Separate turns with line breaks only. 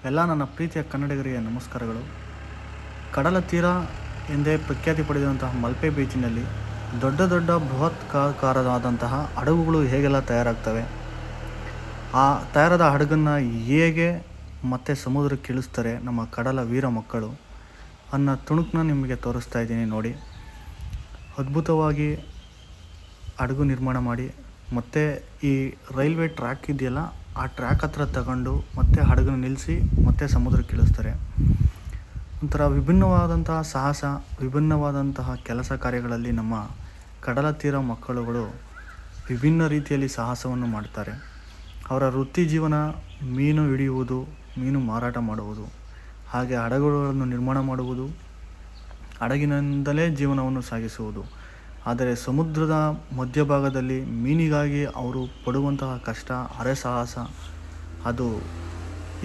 ಎಲ್ಲ ನನ್ನ ಪ್ರೀತಿಯ ಕನ್ನಡಿಗರಿಗೆ ನಮಸ್ಕಾರಗಳು. ಕಡಲ ತೀರ ಎಂದೇ ಪ್ರಖ್ಯಾತಿ ಪಡೆದಂತಹ ಮಲ್ಪೆ ಬೀಚಿನಲ್ಲಿ ದೊಡ್ಡ ದೊಡ್ಡ ಬೃಹತ್ಕಾರವಾದಂತಹ ಹಡಗುಗಳು ಹೇಗೆಲ್ಲ ತಯಾರಾಗ್ತವೆ, ಆ ತಯಾರಾದ ಹಡಗನ್ನು ಹೇಗೆ ಮತ್ತೆ ಸಮುದ್ರಕ್ಕೆ ಇಳಿಸ್ತಾರೆ ನಮ್ಮ ಕಡಲ ವೀರ ಮಕ್ಕಳು ಅನ್ನೋ ತುಣುಕನ್ನ ನಿಮಗೆ ತೋರಿಸ್ತಾ ಇದ್ದೀನಿ ನೋಡಿ. ಅದ್ಭುತವಾಗಿ ಹಡಗು ನಿರ್ಮಾಣ ಮಾಡಿ ಮತ್ತು ಈ ರೈಲ್ವೆ ಟ್ರ್ಯಾಕ್ ಇದೆಯಲ್ಲ, ಆ ಟ್ರ್ಯಾಕ್ ಹತ್ರ ತಗೊಂಡು ಮತ್ತೆ ಹಡಗನ್ನು ನಿಲ್ಲಿಸಿ ಮತ್ತೆ ಸಮುದ್ರಕ್ಕೆ ಇಳಿಸ್ತಾರೆ. ಒಂಥರ ವಿಭಿನ್ನವಾದಂತಹ ಸಾಹಸ, ವಿಭಿನ್ನವಾದಂತಹ ಕೆಲಸ ಕಾರ್ಯಗಳಲ್ಲಿ ನಮ್ಮ ಕಡಲ ತೀರ ಮಕ್ಕಳುಗಳು ವಿಭಿನ್ನ ರೀತಿಯಲ್ಲಿ ಸಾಹಸವನ್ನು ಮಾಡ್ತಾರೆ. ಅವರ ವೃತ್ತಿ ಜೀವನ ಮೀನು ಹಿಡಿಯುವುದು, ಮೀನು ಮಾರಾಟ ಮಾಡುವುದು, ಹಾಗೆ ಹಡಗುಗಳನ್ನು ನಿರ್ಮಾಣ ಮಾಡುವುದು, ಹಡಗಿನಿಂದಲೇ ಜೀವನವನ್ನು ಸಾಗಿಸುವುದು. ಆದರೆ ಸಮುದ್ರದ ಮಧ್ಯಭಾಗದಲ್ಲಿ ಮೀನಿಗಾಗಿ ಅವರು ಪಡುವಂತಹ ಕಷ್ಟ, ಸಾಹಸ ಅದು